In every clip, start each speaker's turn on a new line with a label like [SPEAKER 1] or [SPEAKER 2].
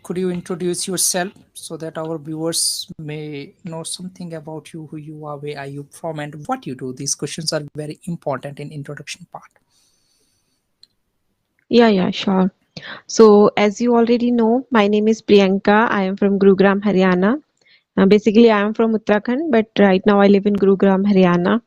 [SPEAKER 1] could you introduce yourself so that our viewers may know something about you, who you are, where are you from, and what you do? These questions are very important in introduction part.
[SPEAKER 2] Yeah, sure. So, as you already know, my name is Priyanka. I am from Gurugram, Haryana. Basically, I am from Uttarakhand, but right now I live in Gurugram, Haryana.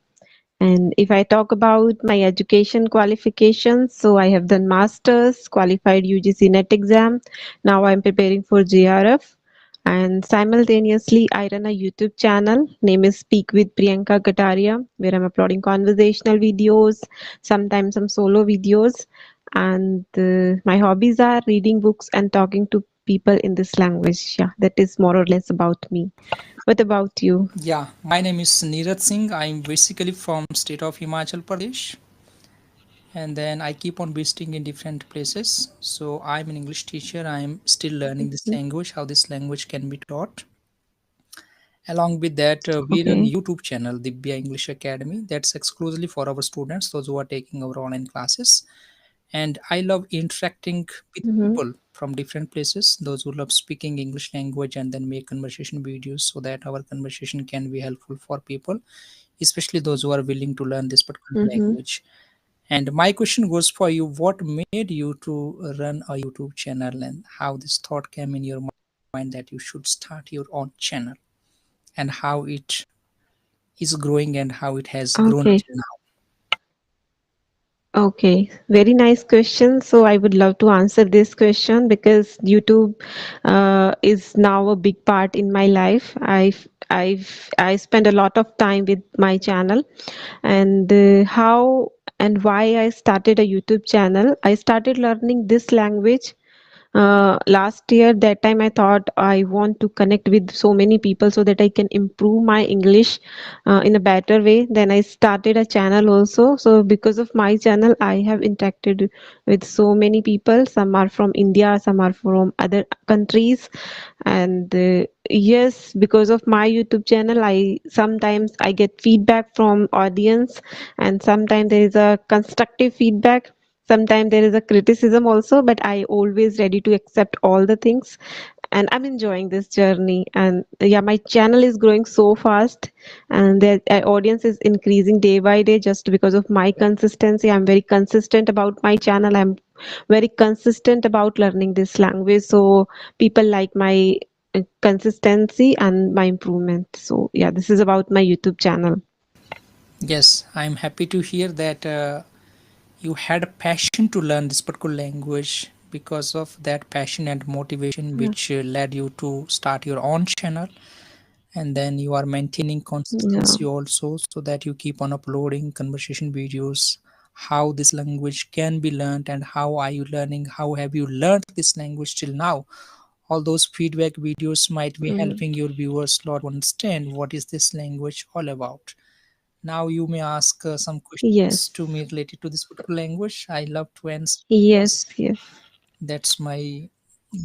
[SPEAKER 2] And if I talk about my education qualifications, so I have done masters, qualified UGC NET exam. Now I'm preparing for JRF. And simultaneously, I run a YouTube channel. Name is Speak with Priyanka Kataria, where I'm uploading conversational videos, sometimes some solo videos. And my hobbies are reading books and talking to people in this language. Yeah, that is more or less about me. What about you?
[SPEAKER 1] Yeah, my name is Neeraj Singh. I'm basically from state of Himachal Pradesh, and then I keep on visiting in different places. So I'm an English teacher. I'm still learning this
[SPEAKER 2] Mhm.
[SPEAKER 1] language, how this language can be taught. Along with that, we run
[SPEAKER 2] Okay.
[SPEAKER 1] YouTube channel, Dibya English Academy. That's exclusively for our students, those who are taking our online classes. And I love interacting with
[SPEAKER 2] Mhm.
[SPEAKER 1] people from different places, those who love speaking English language and then make conversation videos so that our conversation can be helpful for people, especially those who are willing to learn this particular
[SPEAKER 2] Mhm.
[SPEAKER 1] language. And my question goes for you: what made you to run a YouTube channel, and how this thought came in your mind that you should start your own channel, and how it is growing and how it has grown
[SPEAKER 2] Okay.
[SPEAKER 1] till now?
[SPEAKER 2] Okay, very nice question. So I would love to answer this question because YouTube is now a big part in my life. I spend a lot of time with my channel, and how and why I started a YouTube channel. I started learning this language last year. That time I thought I want to connect with so many people so that I can improve my English in a better way. Then I started a channel also. So because of my channel I have interacted with so many people. Some are from India, some are from other countries. And yes, because of my YouTube channel I sometimes I get feedback from audience, and sometimes there is a constructive feedback, sometimes there is a criticism also, but I always ready to accept all the things. And I'm enjoying this journey. And yeah, my channel is growing so fast, and the audience is increasing day by day just because of my consistency. I'm very consistent about my channel. I'm very consistent about learning this language, so people like my consistency and my improvement. So yeah, this is about my YouTube channel.
[SPEAKER 1] Yes, I'm happy to hear that you had a passion to learn this particular language. Because of that passion and motivation
[SPEAKER 2] Yeah.
[SPEAKER 1] which led you to start your own channel, and then you are maintaining
[SPEAKER 2] Yeah.
[SPEAKER 1] consistency also so that you keep on uploading conversation videos, how this language can be learned and how are you learning, how have you learned this language till now. All those feedback videos might be
[SPEAKER 2] Mm.
[SPEAKER 1] helping your viewers a lot to understand what is this language all about. Now you may ask some questions to
[SPEAKER 2] Yes.
[SPEAKER 1] me related to this particular language. I love to answer
[SPEAKER 2] Yes.
[SPEAKER 1] because
[SPEAKER 2] Yes.
[SPEAKER 1] that's my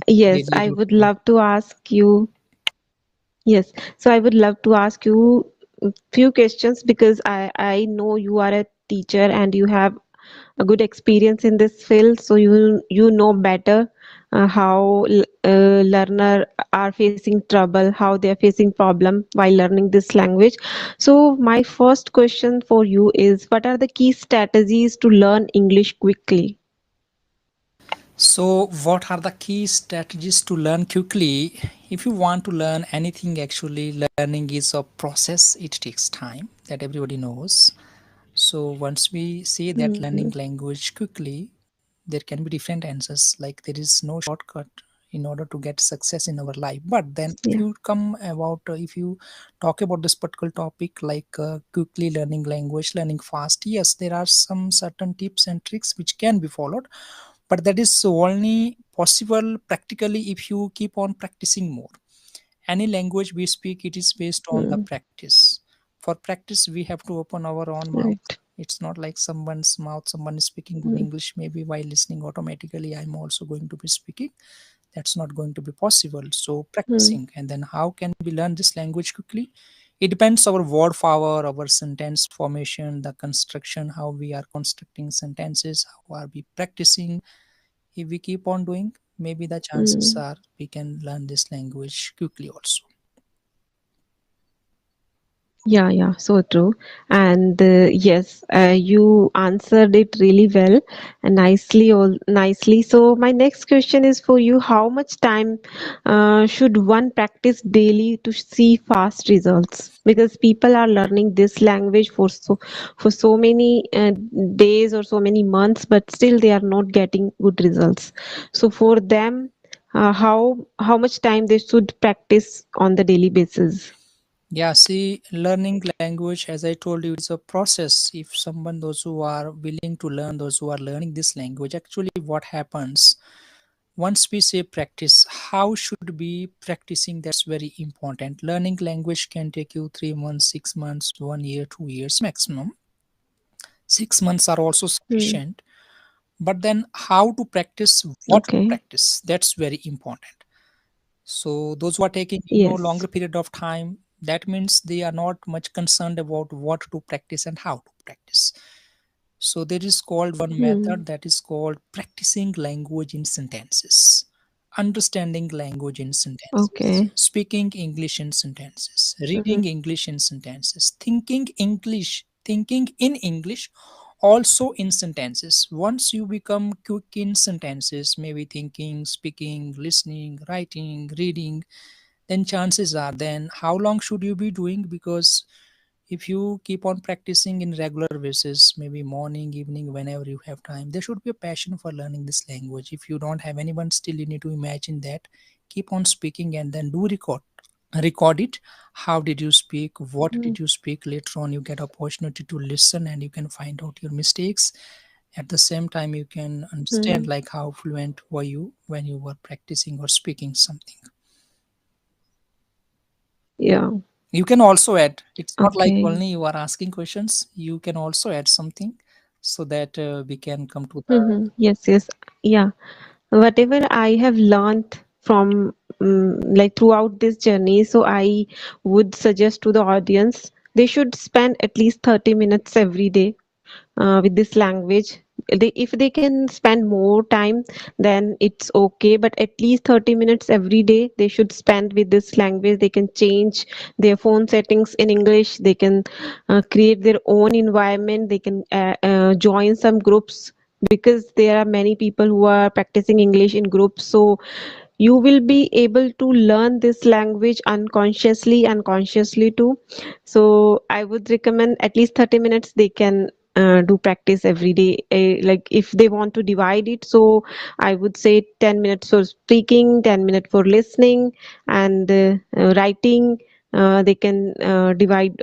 [SPEAKER 2] Yes,
[SPEAKER 1] daily
[SPEAKER 2] I would
[SPEAKER 1] routine.
[SPEAKER 2] love to ask you. Yes, so I would love to ask you a few questions because I know you are a teacher and you have a good experience in this field, so you know better how learner are facing trouble, how they are facing problem while learning this language. So my first question for you is, what are the key strategies to learn English quickly?
[SPEAKER 1] So, what are the key strategies to learn quickly? If you want to learn anything, actually, learning is a process, it takes time, that everybody knows. So, once we say that
[SPEAKER 2] Mhm.
[SPEAKER 1] learning language quickly, there can be different answers. Like, there is no shortcut in order to get success in our life. But then, if
[SPEAKER 2] Yeah.
[SPEAKER 1] you come about, if you talk about this particular topic, like quickly learning language, learning fast, yes, there are some certain tips and tricks which can be followed, but that is only possible practically if you keep on practicing more. Any language we speak, it is based on the
[SPEAKER 2] Mm.
[SPEAKER 1] practice. For practice we have to open our own mouth.
[SPEAKER 2] Right.
[SPEAKER 1] It's not like someone's mouth, someone is speaking good
[SPEAKER 2] Mm.
[SPEAKER 1] English, maybe while listening automatically I'm also going to be speaking. That's not going to be possible. So
[SPEAKER 2] Mm.
[SPEAKER 1] practicing. And then how can we learn this language quickly? It depends our word power, our sentence formation, the construction, how we are constructing sentences, how are we practicing. If we keep on doing, maybe the chances
[SPEAKER 2] Hmm.
[SPEAKER 1] are we can learn this language quickly also.
[SPEAKER 2] Yeah, yeah, so true. And yes, you answered it really well and nicely. So my next question is for you: how much time should one practice daily to see fast results? Because people are learning this language for so many days or so many months, but still they are not getting good results. So for them, how much time they should practice on the daily basis?
[SPEAKER 1] Yeah, see, learning language, as I told you, it's a process. If someone, those who are willing to learn, those who are learning this language, actually, what happens once we say practice, how should be practicing? That's very important. Learning language can take you 3 months, 6 months, 1 year, 2 years maximum. 6 months are also
[SPEAKER 2] Hmm.
[SPEAKER 1] sufficient. But then, how to practice, what to
[SPEAKER 2] Okay.
[SPEAKER 1] practice, that's very important. So those who are taking
[SPEAKER 2] Yes.
[SPEAKER 1] longer period of time, that means they are not much concerned about what to practice and how to practice. So there is called one
[SPEAKER 2] Hmm.
[SPEAKER 1] method, that is called practicing language in sentences, understanding language in sentences,
[SPEAKER 2] Okay.
[SPEAKER 1] speaking English in sentences, reading
[SPEAKER 2] Mhm.
[SPEAKER 1] English in sentences, thinking in English also in sentences. Once you become quick in sentences, maybe thinking, speaking, listening, writing, reading, then chances are, then how long should you be doing? Because if you keep on practicing in regular basis, maybe morning, evening, whenever you have time, there should be a passion for learning this language. If you don't have anyone, still you need to imagine that, keep on speaking and then do record it. How did you speak, what
[SPEAKER 2] Mm.
[SPEAKER 1] did you speak? Later on you get opportunity to listen and you can find out your mistakes. At the same time you can understand
[SPEAKER 2] Mhm.
[SPEAKER 1] like how fluent were you when you were practicing or speaking something.
[SPEAKER 2] Yeah.
[SPEAKER 1] You can also add, it's not like
[SPEAKER 2] Okay.
[SPEAKER 1] only you are asking questions, you can also add something so that we can come to the.
[SPEAKER 2] Yes, yes. Yeah. Whatever I have learned from like throughout this journey, so I would suggest to the audience they should spend at least 30 minutes every day with this language. If they can spend more time, then it's okay. But at least 30 minutes every day they should spend with this language. They can change their phone settings in English. They can create their own environment. They can join some groups because there are many people who are practicing English in groups. So you will be able to learn this language unconsciously and consciously too. So I would recommend at least 30 minutes they can do practice every day. Like if they want to divide it, so I would say 10 minutes for speaking, 10 minutes for listening, and writing. They can divide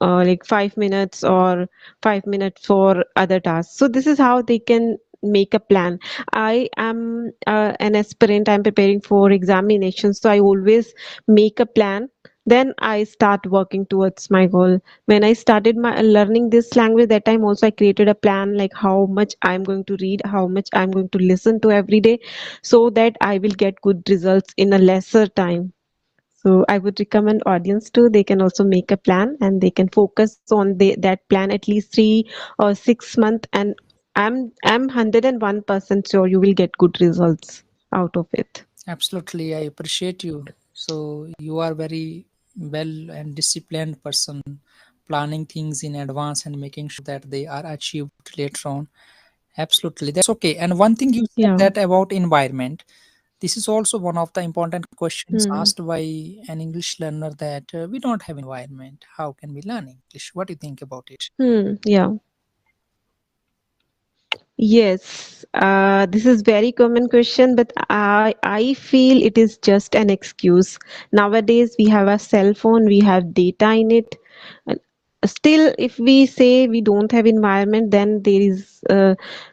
[SPEAKER 2] like 5 minutes or 5 minutes for other tasks. So this is how they can make a plan. I am an aspirant. I'm preparing for examination, so I always make a plan. Then I start working towards my goal. When I started my learning this language, that time also I created a plan like how much I'm going to read, how much I'm going to listen to every day, so that I will get good results in a lesser time. So I would recommend audience too. They can also make a plan and they can focus on that plan at least 3 or 6 months, and I'm 101% sure you will get good results out of it.
[SPEAKER 1] Absolutely, I appreciate you. So you are very well and disciplined person, planning things in advance and making sure that they are achieved later on. Absolutely, that's okay. And one thing you said
[SPEAKER 2] Yeah.
[SPEAKER 1] that about environment, this is also one of the important questions
[SPEAKER 2] Hmm.
[SPEAKER 1] asked by an English learner, that we don't have environment, how can we learn English? What do you think about it?
[SPEAKER 2] Yeah. Yes, this is very common question, but I feel it is just an excuse. Nowadays, we have a cell phone, we have data in it. And still, if we say we don't have environment, then there is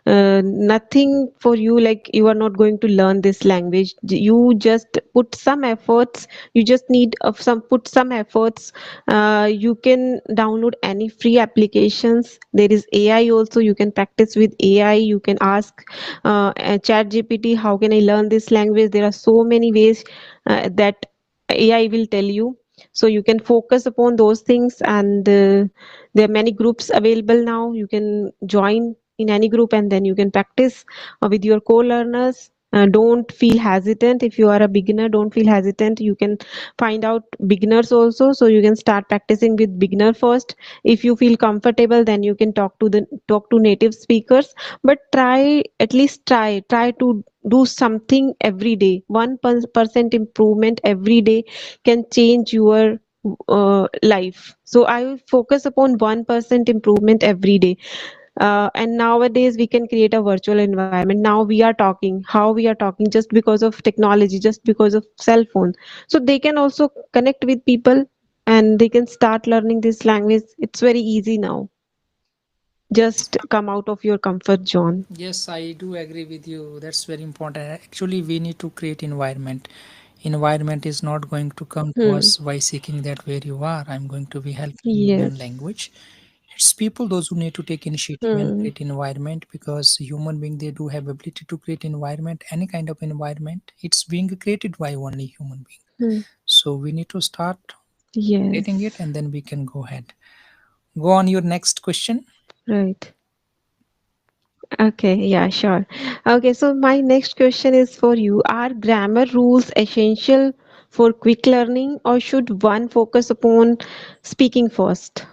[SPEAKER 2] nothing for you. Like you are not going to learn this language. You just put some efforts. You just need of some put some efforts. You can download any free applications. There is AI also. You can practice with AI. You can ask chat gpt, how can I learn this language? There are so many ways that AI will tell you. So you can focus upon those things, and there are many groups available now. You can join in any group and then you can practice with your co-learners. don't feel hesitant. If you are a beginner, don't feel hesitant. You can find out beginners also, so you can start practicing with beginner first. If you feel comfortable, then you can talk to native speakers. But try, at least try to do something every day. 1% improvement every day can change your life. So I will focus upon 1% improvement every day. And nowadays we can create a virtual environment. Now we are talking, how we are talking, just because of technology, just because of cell phone. So they can also connect with people, and they can start learning this language. It's very easy now. Just come out of your comfort zone.
[SPEAKER 1] Yes, I do agree with you. That's very important. Actually, we need to create environment. Environment is not going to come to
[SPEAKER 2] Hmm.
[SPEAKER 1] us by seeking that where you are. I'm going to be helping you learn
[SPEAKER 2] Yes.
[SPEAKER 1] language. It's people those who need to take initiative and
[SPEAKER 2] Hmm.
[SPEAKER 1] create environment, because human being they do have ability to create environment, any kind of environment. It's being created by only human being.
[SPEAKER 2] Hmm.
[SPEAKER 1] So we need to start creating it,
[SPEAKER 2] Yes.
[SPEAKER 1] and then we can go ahead. Go on your next question.
[SPEAKER 2] Right. Okay, yeah, sure. Okay, so my next question is for you. Are grammar rules essential for quick learning, or should one focus upon speaking first?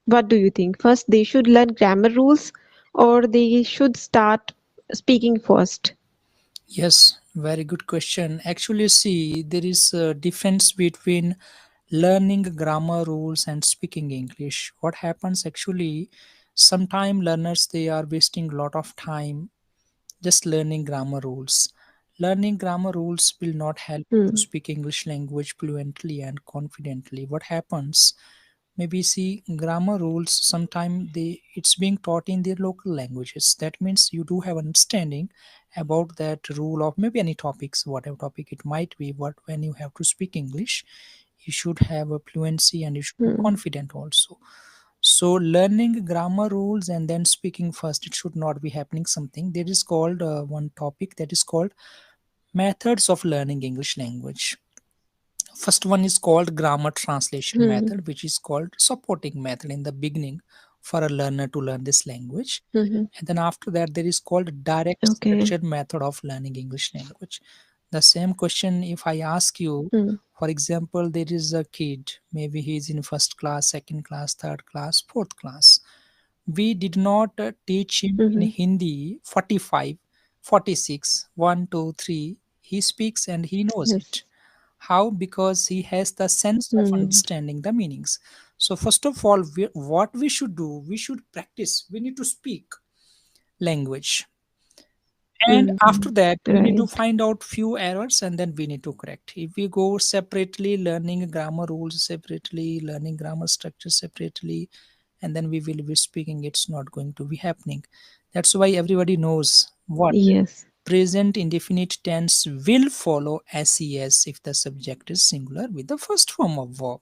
[SPEAKER 2] What do you think? First, they should learn grammar rules, or they should start speaking first?
[SPEAKER 1] Yes, very good question. Actually, see, there is a difference between learning grammar rules and speaking English. What happens actually, sometime learners they are wasting a lot of time just learning grammar rules. Learning grammar rules will not help you to
[SPEAKER 2] Hmm.
[SPEAKER 1] speak English language fluently and confidently. What happens? Maybe see grammar rules sometime they it's being taught in their local languages. That means you do have understanding about that rule of maybe any topics, whatever topic it might be. But when you have to speak English, you should have a fluency and you should be
[SPEAKER 2] Hmm.
[SPEAKER 1] confident also. So learning grammar rules and then speaking first, it should not be happening. Something that is called one topic that is called methods of learning English language. First one is called grammar translation
[SPEAKER 2] Hmm.
[SPEAKER 1] method, which is called supporting method in the beginning for a learner to learn this language.
[SPEAKER 2] Hmm.
[SPEAKER 1] And then after that, there is called direct
[SPEAKER 2] Okay.
[SPEAKER 1] structured method of learning English language. The same question, if I ask you,
[SPEAKER 2] Hmm.
[SPEAKER 1] for example, there is a kid, maybe he is in first class, second class, third class, fourth class. We did not teach him in
[SPEAKER 2] Hmm.
[SPEAKER 1] Hindi 45, 46, 1, 2, 3. He speaks and he knows it.
[SPEAKER 2] Yes.
[SPEAKER 1] How? Because he has the sense of
[SPEAKER 2] Hmm.
[SPEAKER 1] understanding the meanings. So first of all, what we should do, we should practice. We need to speak language, and
[SPEAKER 2] Hmm.
[SPEAKER 1] after that we need to
[SPEAKER 2] Right.
[SPEAKER 1] find out few errors and then we need to correct. If we go separately learning grammar rules separately, learning grammar structure separately, and then we will be speaking, it's not going to be happening. That's why everybody knows what
[SPEAKER 2] Yes.
[SPEAKER 1] present indefinite tense will follow ses if the subject is singular with the first form of verb.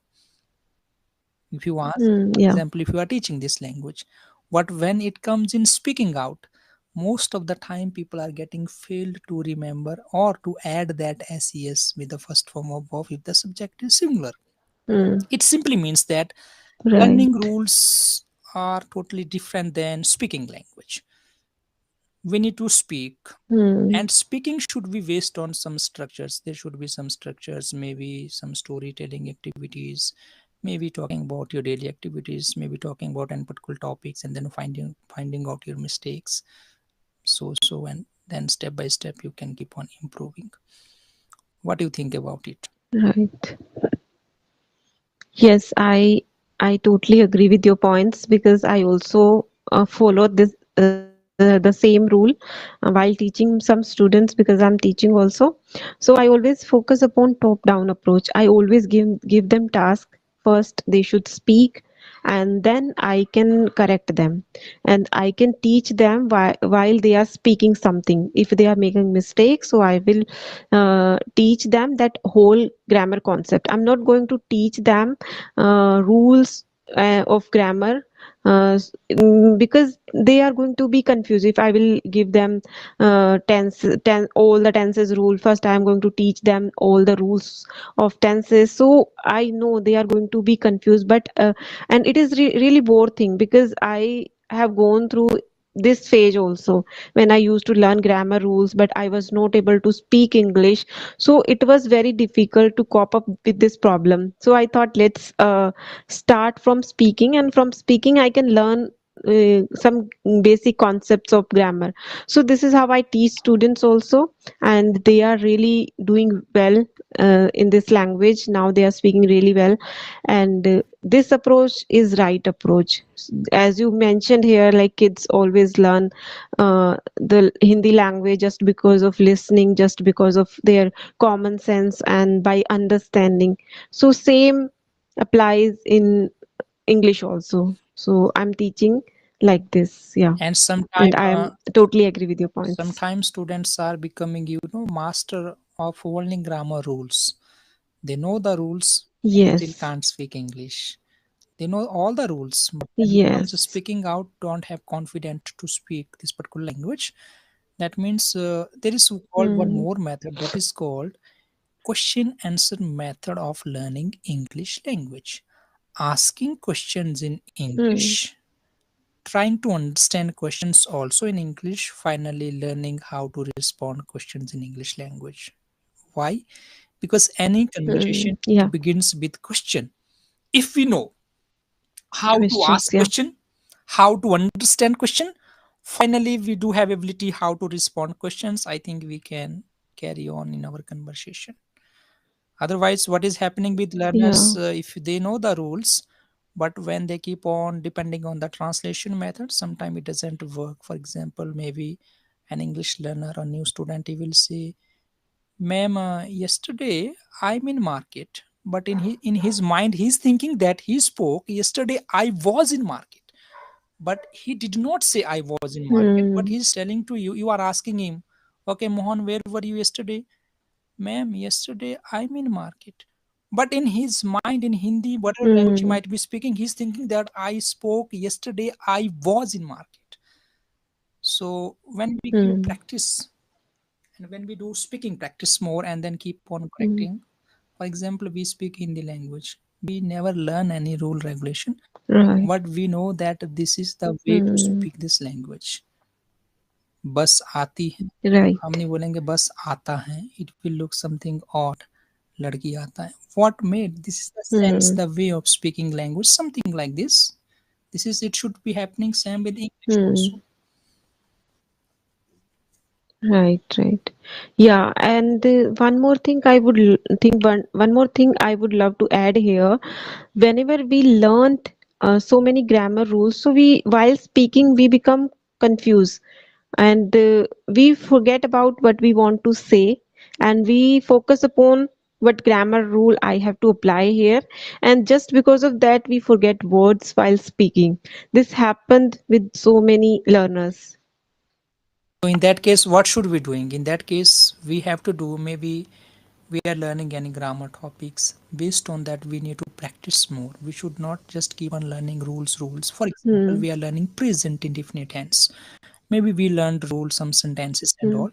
[SPEAKER 1] If you ask,
[SPEAKER 2] Hmm.
[SPEAKER 1] for
[SPEAKER 2] Yeah.
[SPEAKER 1] example, if you are teaching this language, but when it comes in speaking out, most of the time people are getting failed to remember or to add that ses with the first form of verb if the subject is singular.
[SPEAKER 2] Hmm.
[SPEAKER 1] It simply means that learning
[SPEAKER 2] Right.
[SPEAKER 1] rules are totally different than speaking language. We need to speak,
[SPEAKER 2] Hmm.
[SPEAKER 1] and speaking should be based on some structures. There should be some structures, maybe some storytelling activities, maybe talking about your daily activities, maybe talking about any particular topics, and then finding out your mistakes. And then step by step you can keep on improving. What do you think about it?
[SPEAKER 2] Right. Yes, I totally agree with your points, because I also follow this the same rule while teaching some students, because I'm teaching also. So I always focus upon top down approach. I always give them task. First they should speak, and then I can correct them, and I can teach them while they are speaking something. If they are making mistakes, so I will teach them that whole grammar concept. I'm not going to teach them rules of grammar, because they are going to be confused. If I will give them all the tenses rule, first I am going to teach them all the rules of tenses, so I know they are going to be confused. But and it is really bore thing, because I have gone through this phase also, when I used to learn grammar rules but I was not able to speak English. So it was very difficult to cope up with this problem. So I thought, let's start from speaking, and from speaking I can learn some basic concepts of grammar. So this is how I teach students also, and they are really doing well in this language. Now they are speaking really well, and this approach is right approach. As you mentioned here, like kids always learn the Hindi language just because of listening, just because of their common sense and by understanding. So same applies in English also. So I'm teaching like this, yeah.
[SPEAKER 1] And
[SPEAKER 2] And
[SPEAKER 1] sometime
[SPEAKER 2] I am totally agree with your points.
[SPEAKER 1] sometimes students are becoming, master of only grammar rules. They know the rules, still
[SPEAKER 2] Yes.
[SPEAKER 1] can't speak English. They know all the rules, but when it comes to
[SPEAKER 2] Yes.
[SPEAKER 1] speaking out, don't have confidence to speak this particular language. That means there is called one
[SPEAKER 2] Hmm.
[SPEAKER 1] more method, that is called question answer method of learning English language. Asking questions in
[SPEAKER 2] Hmm.
[SPEAKER 1] English, trying to understand questions also in English, finally learning how to respond questions in English language. Why? Because any
[SPEAKER 2] Hmm.
[SPEAKER 1] conversation,
[SPEAKER 2] Yeah.
[SPEAKER 1] it begins with question. If we know how to
[SPEAKER 2] Questions.
[SPEAKER 1] ask
[SPEAKER 2] Yeah.
[SPEAKER 1] question, how to understand question, finally we do have ability how to respond questions, I think we can carry on in our conversation. Otherwise, what is happening with learners,
[SPEAKER 2] Yeah.
[SPEAKER 1] if they know the rules, but when they keep on depending on the translation method, sometimes it doesn't work. For example, maybe an English learner or new student, he will say, ma'am, yesterday I'm in market, but in his mind he's thinking that he spoke yesterday I was in market, but he did not say I was in market, but
[SPEAKER 2] Hmm.
[SPEAKER 1] he's telling to you, you are asking him, okay Mohan, where were you yesterday? Ma'am, yesterday I'm in market. But in his mind, in Hindi, whatever language he
[SPEAKER 2] Hmm.
[SPEAKER 1] might be speaking, he's thinking that I spoke yesterday, I was in market. So when we give
[SPEAKER 2] Hmm.
[SPEAKER 1] practice and when we do speaking practice more and then keep on
[SPEAKER 2] Hmm.
[SPEAKER 1] correcting, for example, we speak Hindi language. We never learn any rule regulation,
[SPEAKER 2] Right.
[SPEAKER 1] but we know that this is the way to
[SPEAKER 2] Hmm.
[SPEAKER 1] speak this language. बस आती है, हम
[SPEAKER 2] Right.
[SPEAKER 1] नहीं बोलेंगे बस आता है, it will look something odd. लड़की आता है. What made this is the sense,
[SPEAKER 2] Hmm.
[SPEAKER 1] the way of speaking language, something like this. This is it should be happening same with English
[SPEAKER 2] Hmm.
[SPEAKER 1] also.
[SPEAKER 2] Right, right. Yeah, and one more thing I would think one more thing I would love to add here. Whenever we learned so many grammar rules, so we while speaking we become confused, and we forget about what we want to say, and we focus upon what grammar rule I have to apply here, and just because of that we forget words while speaking. This happened with so many learners.
[SPEAKER 1] So in that case, what should we doing? In that case, we have to do, maybe we are learning any grammar topics. Based on that, we need to practice more. We should not just keep on learning rules. For example,
[SPEAKER 2] Hmm.
[SPEAKER 1] we are learning present indefinite tense. Maybe we learned rules, some sentences and
[SPEAKER 2] Hmm.
[SPEAKER 1] all.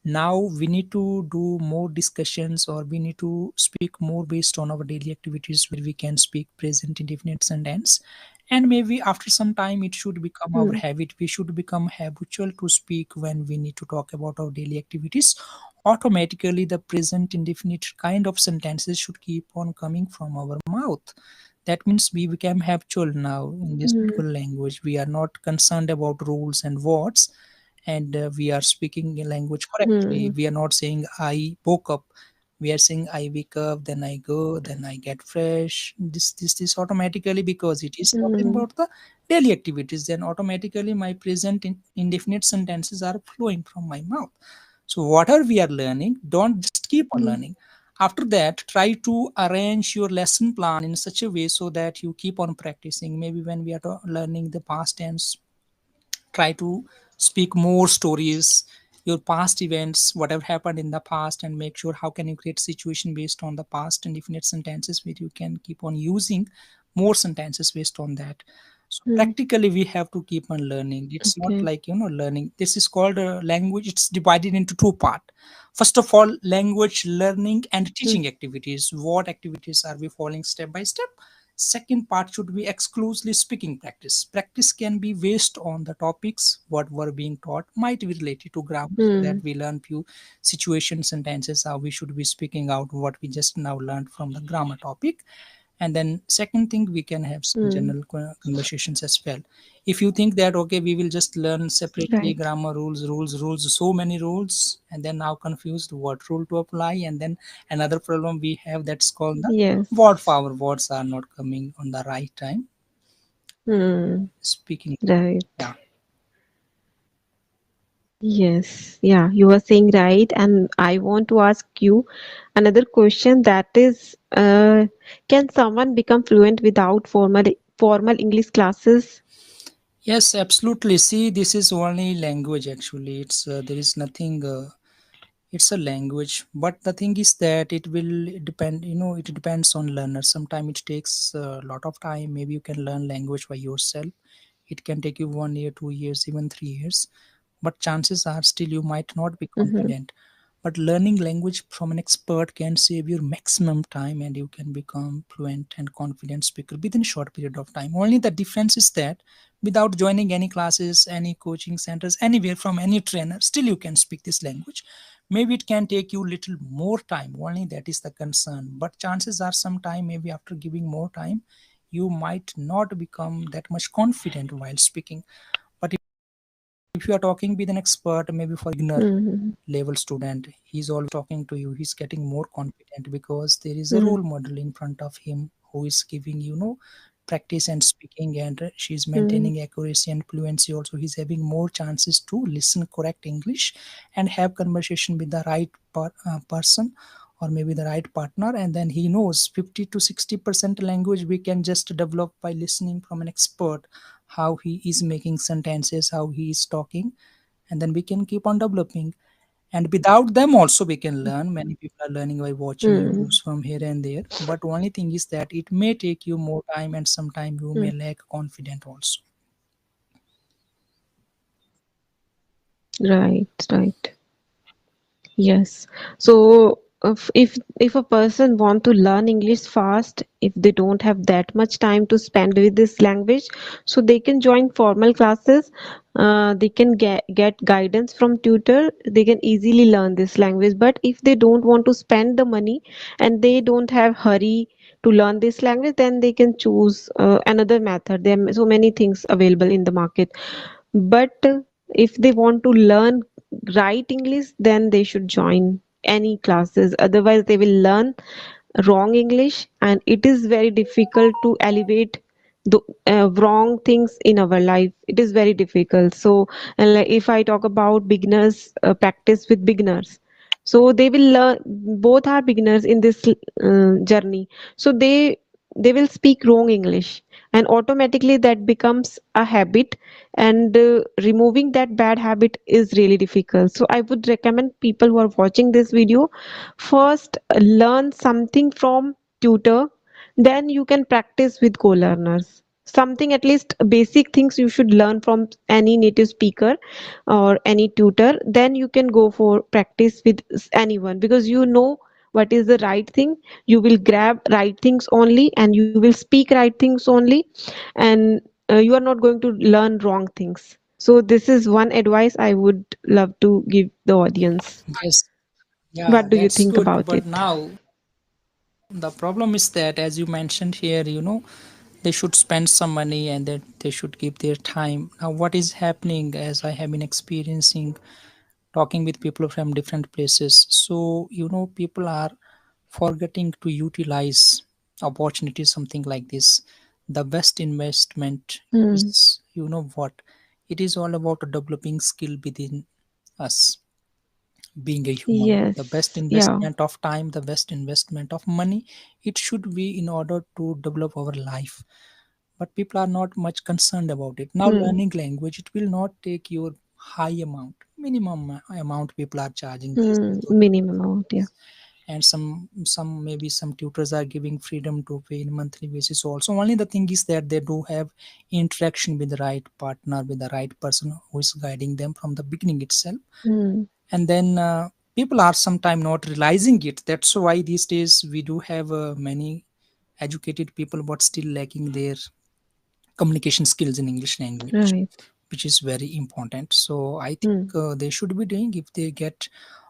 [SPEAKER 1] Now we need to do more discussions, or we need to speak more based on our daily activities where we can speak present indefinite sentence. And maybe after some time it should become our
[SPEAKER 2] Hmm.
[SPEAKER 1] habit, we should become habitual to speak when we need to talk about our daily activities. Automatically the present indefinite kind of sentences should keep on coming from our mouth. That means we became habitual now in this
[SPEAKER 2] Hmm.
[SPEAKER 1] particular language. We are not concerned about rules and words, and we are speaking a language correctly.
[SPEAKER 2] Hmm.
[SPEAKER 1] We are not saying I woke up. We are saying I wake up, then I go, then I get fresh. This automatically, because it is talking
[SPEAKER 2] Hmm.
[SPEAKER 1] about the daily activities. Then automatically my present indefinite sentences are flowing from my mouth. So whatever we are learning, don't just keep on
[SPEAKER 2] Hmm.
[SPEAKER 1] learning. After that, try to arrange your lesson plan in such a way so that you keep on practicing. Maybe when we are learning the past tense, try to speak more stories, your past events, whatever happened in the past, and make sure how can you create situation based on the past and definite sentences where you can keep on using more sentences based on that. So
[SPEAKER 2] Hmm.
[SPEAKER 1] practically we have to keep on learning. It's not
[SPEAKER 2] Okay.
[SPEAKER 1] like learning, this is called a language, it's divided into two part. First of all, language learning and
[SPEAKER 2] Hmm.
[SPEAKER 1] teaching activities. What activities are we following step by step? Second part should be exclusively speaking practice. Practice can be based on the topics what were being taught, might be related to grammar, so that
[SPEAKER 2] Hmm.
[SPEAKER 1] we learn few situation sentences how we should be speaking out what we just now learned from the grammar topic. And then second thing, we can have some
[SPEAKER 2] Hmm.
[SPEAKER 1] general conversations as well. If you think that okay, we will just learn separately
[SPEAKER 2] Right.
[SPEAKER 1] grammar rules, so many rules, and then now confused what rule to apply. And then another problem we have, that's called the word
[SPEAKER 2] Yes.
[SPEAKER 1] power. Words are not coming on the right time
[SPEAKER 2] Hmm.
[SPEAKER 1] speaking.
[SPEAKER 2] Right.
[SPEAKER 1] Yeah.
[SPEAKER 2] Yes, yeah, you were saying right, and I want to ask you another question that is, can someone become fluent without formal English classes?
[SPEAKER 1] Yes, absolutely. See, this is only language actually. It's there is nothing. It's a language, but the thing is that it will depend. It depends on learners. Sometimes it takes a lot of time. Maybe you can learn language by yourself. It can take you 1 year, 2 years, even 3 years. But chances are still you might not be
[SPEAKER 2] Mm-hmm.
[SPEAKER 1] confident. But learning language from an expert can save your maximum time, and you can become fluent and confident speaker within a short period of time. Only the difference is that without joining any classes, any coaching centers, anywhere from any trainer, still you can speak this language. Maybe it can take you little more time. Only that is the concern. But chances are sometime maybe after giving more time, you might not become that much confident while speaking. But if you are talking with an expert, maybe for beginner
[SPEAKER 2] Mm-hmm.
[SPEAKER 1] level student, he's always talking to you, he's getting more confident because there is a
[SPEAKER 2] Mm-hmm.
[SPEAKER 1] role model in front of him who is giving practice and speaking, and she's
[SPEAKER 2] Mm-hmm.
[SPEAKER 1] maintaining accuracy and fluency. Also, he's having more chances to listen correct English and have conversation with the right person, or maybe the right partner. And then he knows 50 to 60% language we can just develop by listening from an expert, how he is making sentences, how he is talking, and then we can keep on developing. And without them also we can learn. Many people are learning by watching
[SPEAKER 2] Mm-hmm.
[SPEAKER 1] YouTubes from here and there, but only thing is that it may take you more time, and sometimes you may lack confidence also.
[SPEAKER 2] Right, right. Yes. So if a person want to learn English fast, if they don't have that much time to spend with this language, so they can join formal classes. They can get guidance from tutor. They can easily learn this language. But if they don't want to spend the money and they don't have hurry to learn this language, then they can choose another method. There are so many things available in the market. But if they want to learn right English, then they should join any classes. Otherwise, they will learn wrong English, and it is very difficult to elevate the wrong things in our life. It is very difficult. So, like if I talk about beginners, practice with beginners. So they will learn. Both are beginners in this journey. So they will speak wrong English, and automatically that becomes a habit, and removing that bad habit is really difficult. So I would recommend people who are watching this video, first learn something from tutor, then you can practice with co-learners. Something, at least basic things you should learn from any native speaker or any tutor, then you can go for practice with anyone, because you know what is the right thing. You will grab right things only, and you will speak right things only, and you are not going to learn wrong things. So this is one advice I would love to give the audience.
[SPEAKER 1] Yes, yeah,
[SPEAKER 2] What do you
[SPEAKER 1] that's
[SPEAKER 2] think
[SPEAKER 1] good.
[SPEAKER 2] about
[SPEAKER 1] But
[SPEAKER 2] it?
[SPEAKER 1] now the problem is that, as you mentioned here, they should spend some money, and that they should give their time. Now what is happening, as I have been experiencing talking with people from different places, so people are forgetting to utilize opportunities, something like this. The best investment
[SPEAKER 2] Hmm.
[SPEAKER 1] is, what, it is all about developing skill within us, being a human. The best
[SPEAKER 2] Yes, yeah.
[SPEAKER 1] investment of time, the best investment of money, it should be in order to develop our life. But people are not much concerned about it. Now
[SPEAKER 2] Hmm.
[SPEAKER 1] learning language, it will not take your high amount, minimum amount people are charging these days, those
[SPEAKER 2] Minimum amount, yeah.
[SPEAKER 1] and some maybe some tutors are giving freedom to pay in monthly basis also. Only the thing is that they do have interaction with the right partner, with the right person who is guiding them from the beginning itself.
[SPEAKER 2] Hmm.
[SPEAKER 1] And then people are sometimes not realizing it. That's why these days we do have many educated people but still lacking their communication skills in English language,
[SPEAKER 2] Right.
[SPEAKER 1] which is very important. So I think
[SPEAKER 2] Hmm.
[SPEAKER 1] they should be doing if they get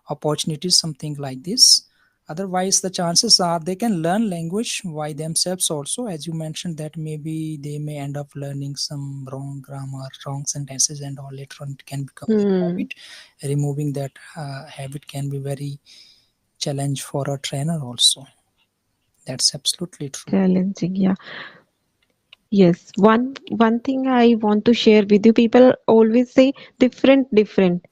[SPEAKER 1] opportunities something like this. Otherwise, the chances are they can learn language by themselves also. As you mentioned, that maybe they may end up learning some wrong grammar, wrong sentences, and all later on it can become a
[SPEAKER 2] Hmm.
[SPEAKER 1] habit. Removing that habit can be very challenge for a trainer also. That's absolutely true.
[SPEAKER 2] Challenging. Yeah. Yes. One thing I want to share with you. People always say different, different.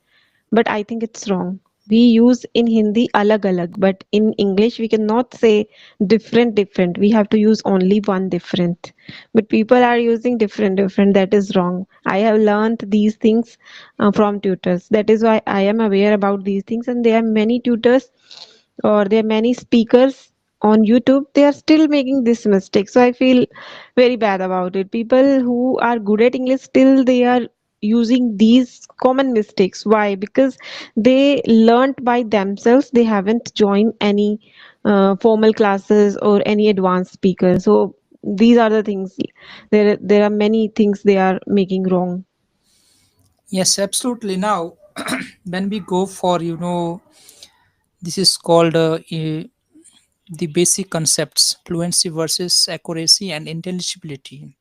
[SPEAKER 2] But I think it's wrong. We use in Hindi alag alag, but in English we cannot say different different. We have to use only one different. But people are using different different. That is wrong. I have learned these things from tutors. That is why I am aware about these things, and there are many tutors or there are many speakers on YouTube. They are still making this mistake. So I feel very bad about it. People who are good at English still they are using these common mistakes. Why? Because they learnt by themselves. They haven't joined any formal classes or any advanced speaker. So these are the things. There are many things they are making wrong.
[SPEAKER 1] Yes, absolutely. Now, when we go for, this is called the basic concepts: fluency versus accuracy and intelligibility.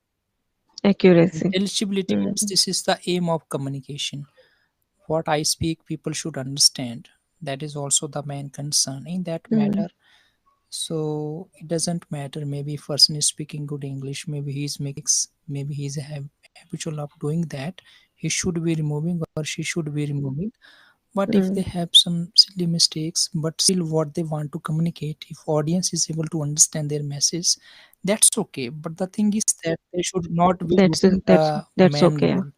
[SPEAKER 2] Accuracy.
[SPEAKER 1] Intelligibility means
[SPEAKER 2] Hmm.
[SPEAKER 1] this is the aim of communication. What I speak, people should understand. That is also the main concern in that
[SPEAKER 2] Hmm.
[SPEAKER 1] matter. So it doesn't matter. Maybe if person is speaking good English, maybe he's making maybe he's habitual of doing that. He should be removing or she should be removing. But if they
[SPEAKER 2] Hmm.
[SPEAKER 1] have some silly mistakes, but still what they want to communicate, if audience is able to understand their message, that's okay. But the thing is that they should not be losing the
[SPEAKER 2] That's
[SPEAKER 1] main
[SPEAKER 2] okay. Yeah.
[SPEAKER 1] goal.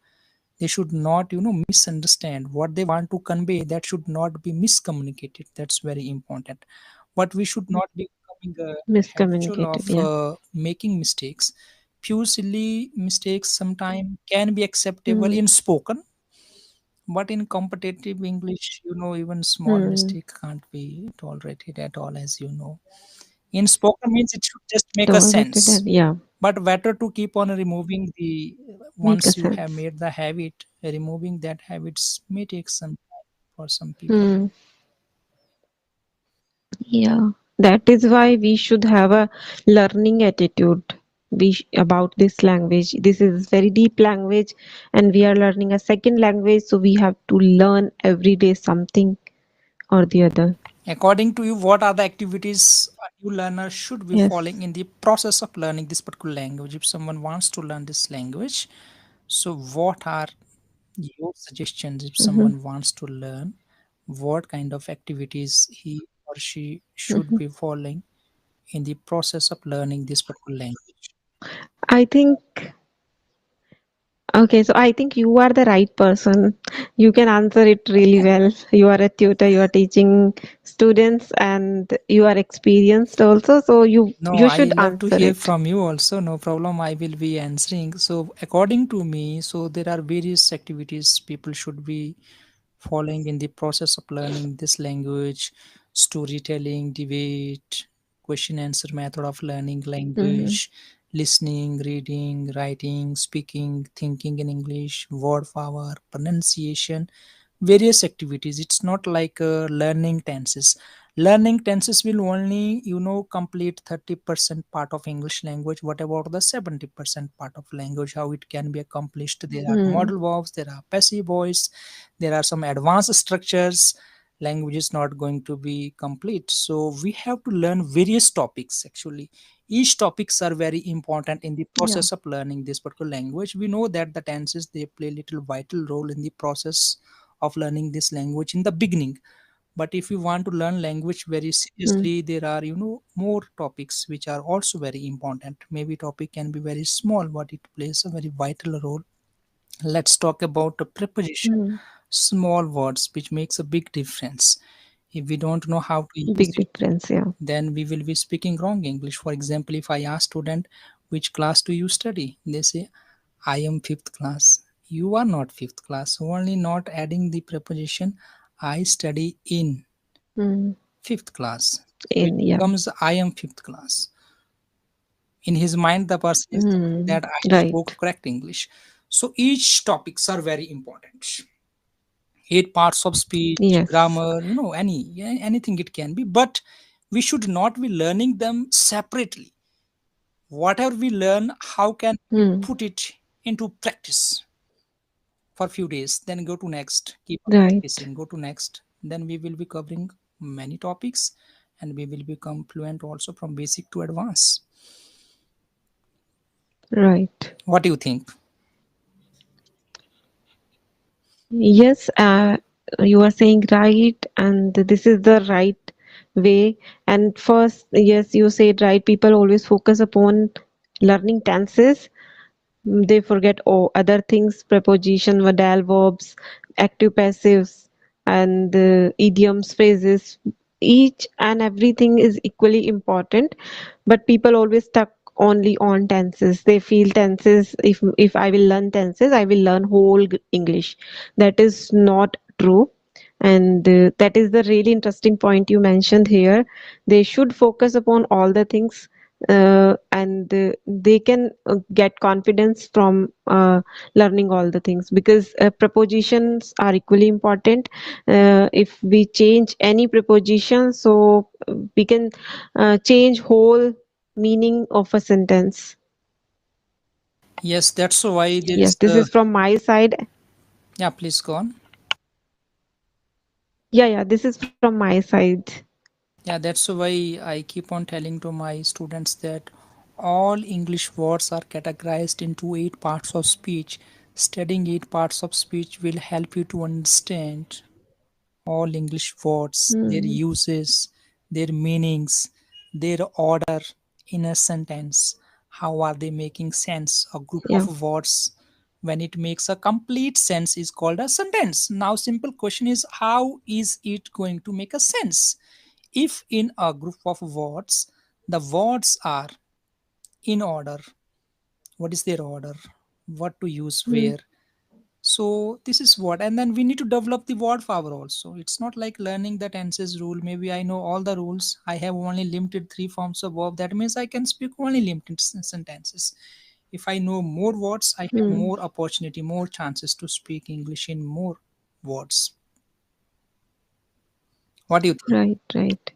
[SPEAKER 1] They should not misunderstand what they want to convey. That should not be miscommunicated. That's very important. But we should not be becoming habitual
[SPEAKER 2] Miscommunicated.
[SPEAKER 1] of
[SPEAKER 2] Yeah.
[SPEAKER 1] making mistakes. Pure silly mistakes sometimes can be acceptable
[SPEAKER 2] Hmm.
[SPEAKER 1] in spoken, but in competitive English, even small
[SPEAKER 2] Hmm.
[SPEAKER 1] mistake can't be tolerated at all, as you know. In spoken means it should just make a
[SPEAKER 2] Tolerated
[SPEAKER 1] sense.
[SPEAKER 2] and yeah,
[SPEAKER 1] But better to keep on removing the
[SPEAKER 2] make a
[SPEAKER 1] once you have
[SPEAKER 2] sense.
[SPEAKER 1] made the habit, removing that habits may take some time for some people.
[SPEAKER 2] Hmm. Yeah, that is why we should have a learning attitude about this language. This is very deep language, and we are learning a second language, so we have to learn every day something or the other.
[SPEAKER 1] According to you, what are the activities a new learner should be following
[SPEAKER 2] Yes.
[SPEAKER 1] in the process of learning this particular language? If someone wants to learn this language, so what are your suggestions if
[SPEAKER 2] Hmm.
[SPEAKER 1] someone wants to learn? What kind of activities he or she should
[SPEAKER 2] Hmm.
[SPEAKER 1] be following in the process of learning this particular language?
[SPEAKER 2] I think okay, so I think you are the right person. You can answer it really well. You are a tutor, you are teaching students and you are experienced also, so
[SPEAKER 1] No,
[SPEAKER 2] you
[SPEAKER 1] I
[SPEAKER 2] should
[SPEAKER 1] love to
[SPEAKER 2] answer
[SPEAKER 1] hear
[SPEAKER 2] it.
[SPEAKER 1] from you also. No problem. I will be answering. So, according to me, so there are various activities people should be following in the process of learning this language: storytelling, debate, question answer method of learning
[SPEAKER 2] Hmm.
[SPEAKER 1] language, listening, reading, writing, speaking, thinking in English, word power, pronunciation, various activities. It's not like learning tenses. Learning tenses will only complete 30% part of English language. What about the 70% part of language, how it can be accomplished? There are
[SPEAKER 2] Hmm.
[SPEAKER 1] modal verbs, there are passive voice, there are some advanced structures. Language is not going to be complete, so we have to learn various topics. Actually, each topics are very important in the
[SPEAKER 2] Yeah.
[SPEAKER 1] process of learning this particular language. We know that the tenses, they play little vital role in the process of learning this language in the beginning. But if you want to learn language very
[SPEAKER 2] Hmm.
[SPEAKER 1] seriously, there are more topics which are also very important. Maybe topic can be very small, but it plays a very vital role. Let's talk about the preposition.
[SPEAKER 2] Hmm.
[SPEAKER 1] Small words which makes a big difference. If we don't know how to use
[SPEAKER 2] Big
[SPEAKER 1] it,
[SPEAKER 2] difference, yeah.
[SPEAKER 1] then we will be speaking wrong English. For example, if I ask student, which class do you study, they say, I am fifth class. You are not fifth class. So only not adding the preposition I study in
[SPEAKER 2] Hmm.
[SPEAKER 1] fifth class. So it
[SPEAKER 2] In yeah.
[SPEAKER 1] becomes I am fifth class. In his mind, the person is thinking
[SPEAKER 2] Hmm.
[SPEAKER 1] that I spoke
[SPEAKER 2] Right.
[SPEAKER 1] correct English. So each topics are very important. 8 parts of speech,
[SPEAKER 2] Yes.
[SPEAKER 1] grammar, anything it can be, but we should not be learning them separately. Whatever we learn, how can we
[SPEAKER 2] Hmm.
[SPEAKER 1] put it into practice for few days, then go to next, keep on
[SPEAKER 2] Right.
[SPEAKER 1] practicing, go to next, then we will be covering many topics, and we will become fluent also from basic to advanced.
[SPEAKER 2] Right.
[SPEAKER 1] What do you think?
[SPEAKER 2] Yes, you are saying right, and this is the right way. And first, yes, you said right. People always focus upon learning tenses. They forget other things, preposition, modal verbs, active passives, and idioms, phrases. Each and everything is equally important, but people always stuck only on tenses. They feel tenses, if I will learn tenses, I will learn whole English. That is not true. And that is the really interesting point you mentioned here. They should focus upon all the things, and they can get confidence from learning all the things, because prepositions are equally important. If we change any preposition, so we can change whole meaning of a sentence.
[SPEAKER 1] Yes, that's why there
[SPEAKER 2] Yes,
[SPEAKER 1] is
[SPEAKER 2] this is from my side.
[SPEAKER 1] yeah, please go on.
[SPEAKER 2] Yeah, this is from my side.
[SPEAKER 1] Yeah, that's why I keep on telling to my students that all English words are categorized into 8 parts of speech. Studying 8 parts of speech will help you to understand all English words, their
[SPEAKER 2] Hmm.
[SPEAKER 1] uses, their meanings, their order in a sentence. How are they making sense? A group
[SPEAKER 2] Yeah.
[SPEAKER 1] of words, when it makes a complete sense, is called a sentence. Now, simple question is, how is it going to make a sense? If in a group of words, the words are in order, what is their order? What to use
[SPEAKER 2] Hmm.
[SPEAKER 1] where? So this is what, and then we need to develop the word power also. It's not like learning the tenses rule. Maybe I know all the rules, I have only limited 3 forms of verb, that means I can speak only limited sentences. If I know more words, I have
[SPEAKER 2] Hmm.
[SPEAKER 1] more opportunity, more chances to speak English in more words. What do you think?
[SPEAKER 2] Right, right.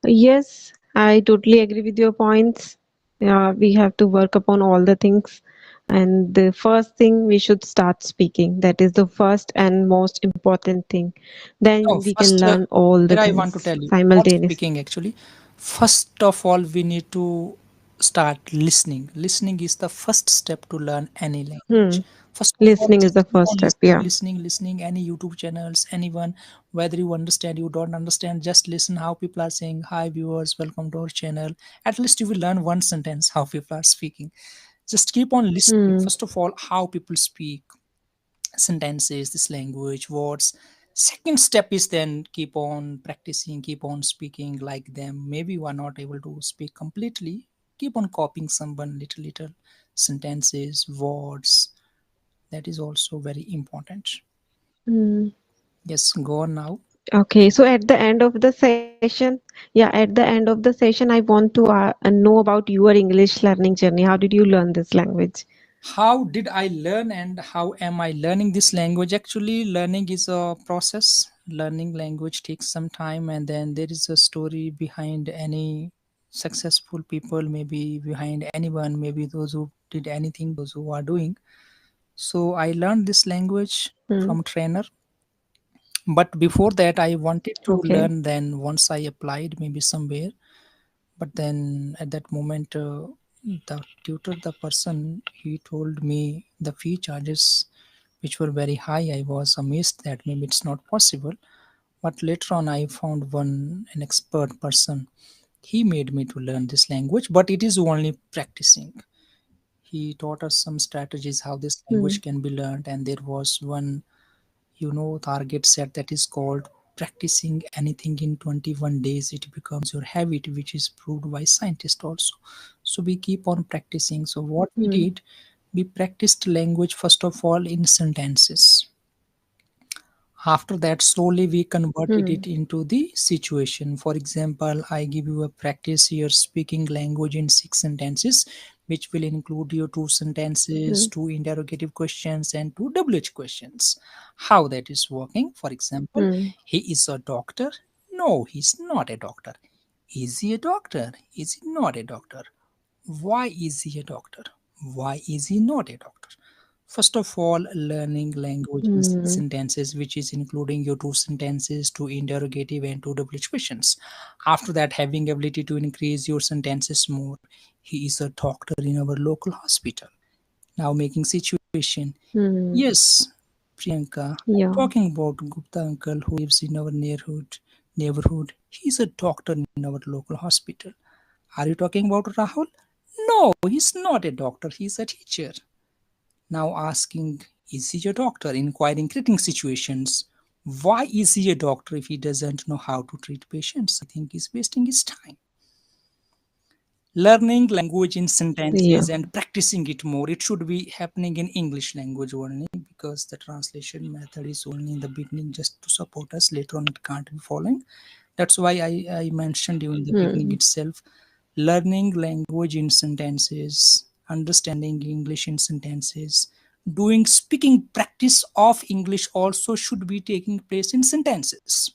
[SPEAKER 2] Yes, I totally agree with your points. Yeah, we have to work upon all the things. And the first thing, we should start speaking. That is the first and most important thing.
[SPEAKER 1] No,
[SPEAKER 2] Then we can
[SPEAKER 1] first,
[SPEAKER 2] learn all the
[SPEAKER 1] here I want to
[SPEAKER 2] things
[SPEAKER 1] tell you, not
[SPEAKER 2] simultaneously.
[SPEAKER 1] speaking actually. First of all, we need to start listening. Listening is the first step to learn any language.
[SPEAKER 2] Hmm.
[SPEAKER 1] First of all,
[SPEAKER 2] Listening is
[SPEAKER 1] just
[SPEAKER 2] the
[SPEAKER 1] keep
[SPEAKER 2] first
[SPEAKER 1] on
[SPEAKER 2] step.
[SPEAKER 1] listening,
[SPEAKER 2] Yeah.
[SPEAKER 1] listening, listening. Any YouTube channels, anyone, whether you understand, you don't understand, just listen how people are saying, "Hi viewers, welcome to our channel." At least you will learn one sentence how people are speaking. Just keep on listening.
[SPEAKER 2] Hmm.
[SPEAKER 1] First of all, how people speak sentences, this language, words. Second step is then keep on practicing, keep on speaking like them. Maybe you are not able to speak completely. Keep on copying someone little, little sentences, words. That is also very important.
[SPEAKER 2] Hmm.
[SPEAKER 1] Yes, go on now.
[SPEAKER 2] Okay, so at the end of the session, yeah, at the end of the session, I want to know about your English learning journey. How did you learn this language?
[SPEAKER 1] How did I learn and how am I learning this language? Actually, learning is a process. Learning language takes some time, and then there is a story behind any successful people, maybe behind anyone, maybe those who did anything, those who are doing. So I learned this language
[SPEAKER 2] Hmm.
[SPEAKER 1] from trainer. But before that, I wanted to
[SPEAKER 2] Okay.
[SPEAKER 1] learn. Then once I applied, maybe somewhere, but then at that moment, the tutor, the person, he told me the fee charges, which were very high. I was amazed that maybe it's not possible. But later on, I found an expert person. He made me to learn this language, but it is only practicing. He taught us some strategies how this
[SPEAKER 2] Hmm.
[SPEAKER 1] language can be learned, and there was one, target set, that is called practicing anything in 21 days it becomes your habit, which is proved by scientists also. So we keep on practicing. So what we
[SPEAKER 2] Hmm.
[SPEAKER 1] did, we practiced language first of all in sentences. After that, slowly we converted
[SPEAKER 2] Hmm.
[SPEAKER 1] it into the situation. For example, I give you a practice here, speaking language in 6 sentences, which will include your two sentences,
[SPEAKER 2] Hmm.
[SPEAKER 1] two interrogative questions, and two WH questions. How that is working? For example,
[SPEAKER 2] Hmm.
[SPEAKER 1] he is a doctor. No, he's not a doctor. Is he a doctor? Is he not a doctor? Why is he a doctor? Why is he not a doctor? First of all, learning language in
[SPEAKER 2] Hmm.
[SPEAKER 1] sentences, which is including your two sentences, two interrogative, and two WH questions. After that, having ability to increase your sentences more. He is a doctor in our local hospital. Now making situation.
[SPEAKER 2] Hmm.
[SPEAKER 1] Yes, Priyanka, I'm
[SPEAKER 2] Yeah.
[SPEAKER 1] talking about Gupta uncle who lives in our neighborhood. Neighborhood. He's a doctor in our local hospital. Are you talking about Rahul? No, he's not a doctor. He's a teacher. Now asking, is he a doctor? Inquiring critical situations. Why is he a doctor if he doesn't know how to treat patients? I think he's wasting his time. Learning language in
[SPEAKER 2] Yeah.
[SPEAKER 1] sentences and practicing it more. It should be happening in English language only, because the translation method is only in the beginning just to support us. Later on, it can't be following. That's why I mentioned you in the beginning
[SPEAKER 2] Hmm.
[SPEAKER 1] itself. Learning language in sentences, understanding English in sentences, doing speaking practice of English also should be taking place in sentences.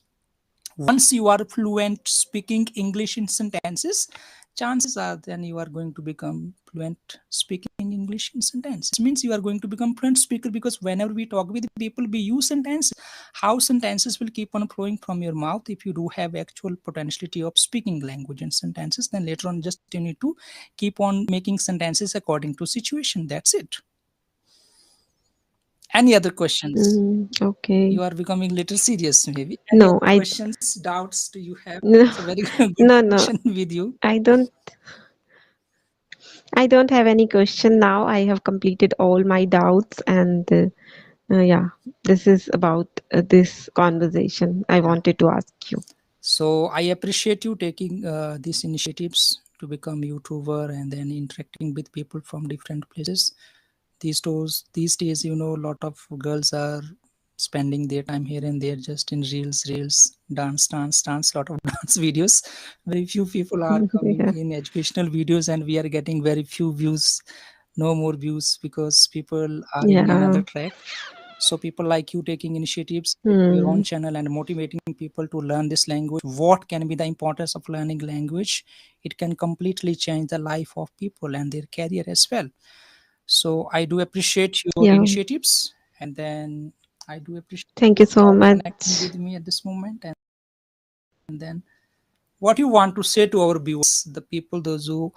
[SPEAKER 1] Once you are fluent speaking English in sentences, chances are then you are going to become fluent speaking English in sentences. Means you are going to become fluent speaker, because whenever we talk with people, we use sentences. How sentences will keep on flowing from your mouth? If you do have actual potentiality of speaking language in sentences, then later on just you need to keep on making sentences according to situation. That's it. Any other questions?
[SPEAKER 2] Hmm. Okay.
[SPEAKER 1] You are becoming little serious maybe. Any
[SPEAKER 2] No,
[SPEAKER 1] other questions, doubts do you have?
[SPEAKER 2] no,
[SPEAKER 1] It's a very good
[SPEAKER 2] no, no.
[SPEAKER 1] session with you.
[SPEAKER 2] I don't I don't have any question now. I have completed all my doubts and yeah, this is about this conversation I
[SPEAKER 1] Yeah.
[SPEAKER 2] wanted to ask you.
[SPEAKER 1] So I appreciate you taking these initiatives to become YouTuber and then interacting with people from different places. These days, a lot of girls are spending their time here and there just in reels, dance, lot of dance videos. Very few people are coming
[SPEAKER 2] Yeah.
[SPEAKER 1] in educational videos, and we are getting very few views, no more views, because people are in another
[SPEAKER 2] Yeah.
[SPEAKER 1] track. So people like you taking initiatives, your own
[SPEAKER 2] Hmm.
[SPEAKER 1] channel, and motivating people to learn this language. What can be the importance of learning language? It can completely change the life of people and their career as well. So I do appreciate your
[SPEAKER 2] Yeah.
[SPEAKER 1] initiatives, and then I do appreciate
[SPEAKER 2] Thank you
[SPEAKER 1] you
[SPEAKER 2] so
[SPEAKER 1] connecting
[SPEAKER 2] much.
[SPEAKER 1] with me at this moment. And then what you want to say to our viewers, the people, those who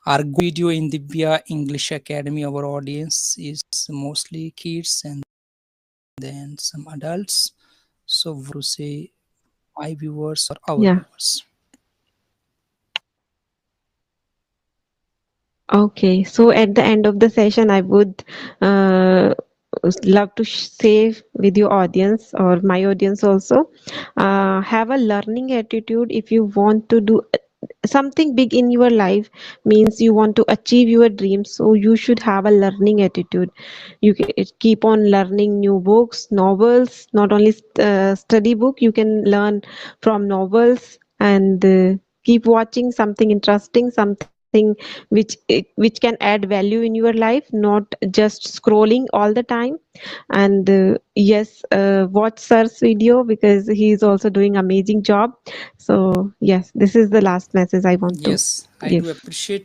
[SPEAKER 1] are video in Divya English Academy, our audience is mostly kids and then some adults. So to say my viewers or our
[SPEAKER 2] Yeah.
[SPEAKER 1] viewers.
[SPEAKER 2] Okay, so at the end of the session, I would uh, love to say with your audience or my audience also, have a learning attitude. If you want to do something big in your life, means you want to achieve your dreams, so you should have a learning attitude. You keep on learning new books, novels, not only study book. You can learn from novels and keep watching something interesting, something which can add value in your life, not just scrolling all the time. And yes, watch sir's video because he is also doing amazing job. So yes, this is the last message I want to
[SPEAKER 1] Yes, I do
[SPEAKER 2] give.
[SPEAKER 1] appreciate